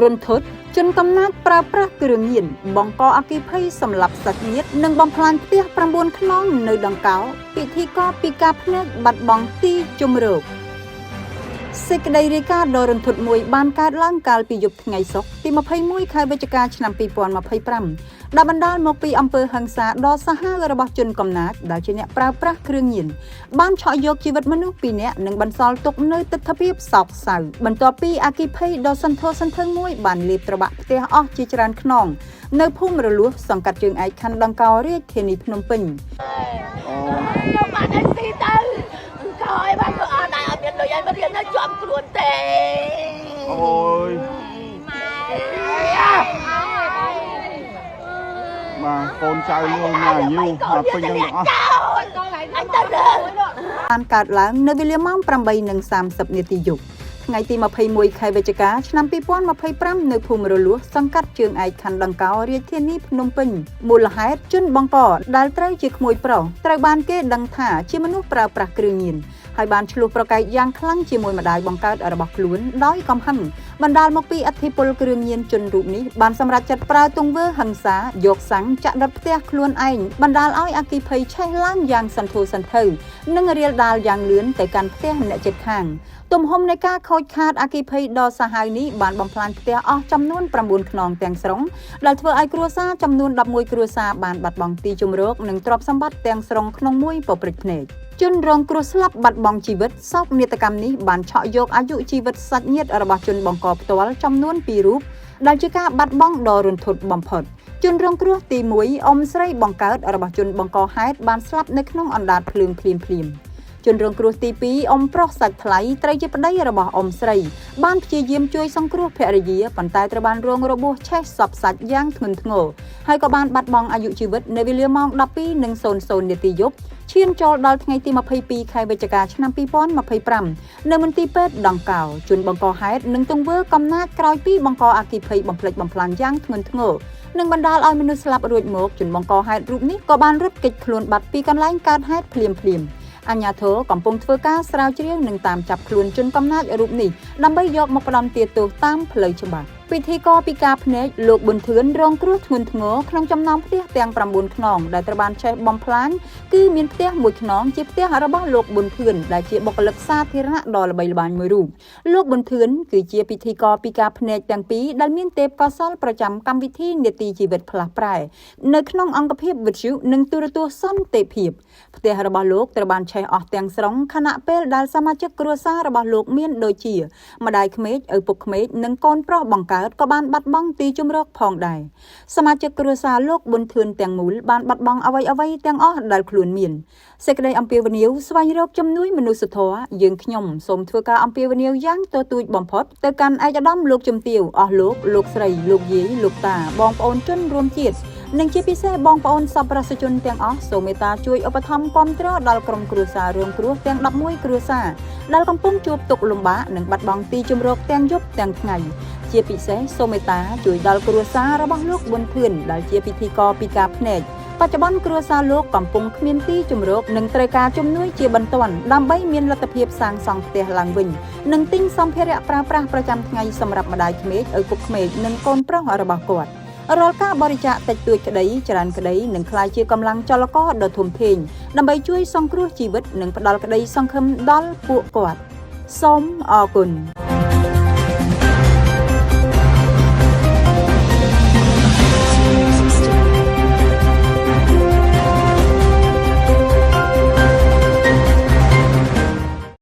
រុនធុតជនកំណាចប្រើប្រាស់គ្រឿងញៀនបង្កអគ្គិភ័យសម្រាប់សត្វញាតិនិងបំផ្លាញផ្ទះ9ខ្នងនៅដង្កោពិធីករពីការភ្នែកបាត់បង់ទីជម្រកសេចក្តីរាយការណ៍ដ៏រន្ធត់មួយបានកើតឡើងកាលពីយប់ថ្ងៃសុក្រទី21ខែវិច្ឆិកាឆ្នាំ2025ដែលបណ្ដាលមកពីអំពើហិង្សាដ៏សាហាវរបស់ជនកំណាចដែលជាអ្នកប្រើប្រាស់គ្រឿងញៀនបានឆក់យកជីវិតមនុស្ស2នាក់និងបន្សល់ទុកនូវទិដ្ឋភាពសោកសៅបន្ទាប់ពីអគ្គិភ័យដ៏សន្ធោសន្ធឹងមួយបានលេបត្របាក់ផ្ទះអស់ជាច្រើនខ្នងនៅភូមិរលួសសង្កាត់ជើងឯកខណ្ឌដង្កោរាជធានីភ្នំពេញយកបានឲ្យស៊ីទៅកោឲ្យបានក៏អត់ដែរអត់មានលុយឲ្យមករៀននៅជាប់ខ្លួនទេអូយបាទកូនចៅនោះណាយូរមកពេញទាំងអស់អញទៅបានកើតឡើងនៅវេលាម៉ោង 8:30 នាទីយប់ថ្ងៃទី21ខែវិច្ឆិកាឆ្នាំ2025នៅភូមិរលួសសង្កាត់ជើងឯកខណ្ឌដង្កោរាជធានីភ្នំពេញមូលហេតុជនបង្កដែលត្រូវជាក្មួយប្រុសត្រូវបានគេដឹងថាជាមនុស្សប្រើប្រាស់គ្រឿងញៀនហើយបានឆ្លោះប្រកែកយ៉ាងខ្លាំងជាមួយម្ដាយបង្កើតរបស់ខ្លួនដោយកំហឹងបណ្ដាលមកពីឥទ្ធិពលគ្រឿងញៀនជនរូបនេះបានសម្រេចចិត្តប្រើទង្វើហិង្សាយកសាំងចាក់ដុតផ្ទះខ្លួនឯងបណ្ដាលឲ្យអគ្គិភ័យឆេះឡើងយ៉ាងសន្ធោសន្ធៅនិងរាលដាលយ៉ាងលឿនទៅកាន់ផ្ទះអ្នកជិតខាងទំហំនៃការខូចខាតអគ្គិភ័យដ៏សាហាវនេះបានបំផ្លាញផ្ទះអស់ចំនួន9ខ្នងទាំងស្រុងដែលធ្វើឲ្យគ្រួសារចំនួន11គ្រួសារបានបាត់បង់ទីជម្រកនិងទ្រព្យសម្បត្តិទាំងស្រុងក្នុងមួយពព្រឹកភ្នែកជនរងគ្រោះស្លាប់បាត់បង់ជីវិតសោកនាដកម្មនេះបានឆក់យកអាយុជីវិតសាច់ញាតិរបស់ជនបង្កផ្ទាល់ចំនួន2រូបដែលជាការបាត់បង់ដ៏រន្ធត់បំផុតជនរងគ្រោះទី1អ៊ំស្រីបង្កើតរបស់ជនបង្កហេតុបានស្លាប់នៅក្នុងអណ្ដាតភ្លើងភ្លាមជនរងគ្រោះទី2អ៊ំប្រុសសាច់ថ្លៃត្រូវជាប្តីរបស់អ៊ំស្រីបានព្យាយាមជួយសង្គ្រោះភរិយាប៉ុន្តែត្រូវបានរងរបួសឆេះសពសាច់យ៉ាងធ្ងន់ធ្ងរហើយក៏បានបាត់បង់អាយុជីវិតនៅវេលាម៉ោង 12:00 នាទីយប់ឈានចូលដល់ថ្ងៃទី22ខែវិច្ឆិកាឆ្នាំ2025នៅមន្ទីរពេទ្យដង្កោជនបង្កហេតុនិងទង្វើកំណាចក្រោយពីបង្កអគ្គិភ័យបំផ្លិចបំផ្លាញយ៉ាងធ្ងន់ធ្ងរនិងបណ្ដាលឲ្យមនុស្សស្លាប់រួចមកជនបង្កហេតុរូបនេះក៏បានរត់គេចខ្លួនបាត់ពីកន្លែងកើតហេតុភ្លាមអាជ្ញាធរកំពុងធ្វើការស្រាវជ្រាវនិងតាមចាប់ខ្លួនជនកំណាចរូបនេះដើម្បីយកមកផ្ដន្ទាទោសតាមផ្លូវច្បាប់ពិធីករពីការភ្នែកលោកប៊ុនធឿនរងគ្រោះធ្ងន់ធ្ងរក្នុងចំណោមផ្ទះទាំង9ខ្នងដែលត្រូវបានឆេះបំផ្លាញគឺមានផ្ទះមួយខ្នងជាផ្ទះរបស់លោកប៊ុនធឿនដែលជាបុគ្គលិកសាធារណៈដ៏ល្បីល្បាញមួយរូបលោកប៊ុនធឿនគឺជាពិធីករពីការភ្នែកទាំងពីរដែលមានទេពកោសល្យប្រចាំកម្មវិធីនាទីជីវិតផ្លាស់ប្រែនៅក្នុងអង្គភាពវិទ្យុនិងទូរទស្សន៍សន្តិភាពផ្ទះរបស់លោកត្រូវបានឆេះអស់ទាំងស្រុងខណៈពេលដែលសមាជិកគ្រួសាររបស់លោកមានដូចជាម្ដាយក្មេកឪពុកក្មេកនិងកូនប្រុសបង្កើតក៏បានបាត់បង់ទីជម្រកផងដែរសមាជិកគ្រួសារលោកប៊ុនធឿនទាំងមូលបានបាត់បង់អ្វីៗទាំងអស់ដែលខ្លួនមានសេចក្តីអំពាវនាវស្វែងរកជំនួយមនុស្សធម៌យើងខ្ញុំសូមធ្វើការអំពាវនាវយ៉ាងទទូចបំផុតទៅកាន់ឯកឧត្តមលោកជំទាវអស់លោកស្រីលោកយាយលោកតាបងប្អូនជនរួមជាតិនិងជាពិសេសបងប្អូនសប្បុរសជនទាំងអស់សូមមេត្តាជួយឧបត្ថម្ភគាំទ្រដល់ក្រុមគ្រួសាររងគ្រោះទាំង11គ្រួសារដែលកំពុងជួបទុក្ខលំបាកនិងបាត់បង់ទីជម្រកទាំងយប់ទាំងថ្ងៃជាពិសេសសូមមេត្តាជួយដល់គ្រួសាររបស់លោកប៊ុនធឿនដែលជាពិធីករពីការភ្នែកបច្ចុប្បន្នគ្រួសារលោកកំពុងគ្មានទីជម្រកនិងត្រូវការជំនួយជាបន្ទាន់ដើម្បីមានលទ្ធភាពសាងសង់ផ្ទះឡើងវិញនិងទិញសម្ភារៈប្រើប្រាស់ប្រចាំថ្ងៃសម្រាប់ម្ដាយក្មេកឪពុកក្មេកនិងកូនប្រុសរបស់គាត់រាល់ការបរិច្ចាគតិចតួចក្តីច្រើនក្តីនឹងក្លាយជាកម្លាំងចលករដ៏ធំធេងដើម្បីជួយសង្គ្រោះជីវិតនិងផ្ដល់ក្តីសង្ឃឹមដល់ពួកគាត់សូមអរគុណ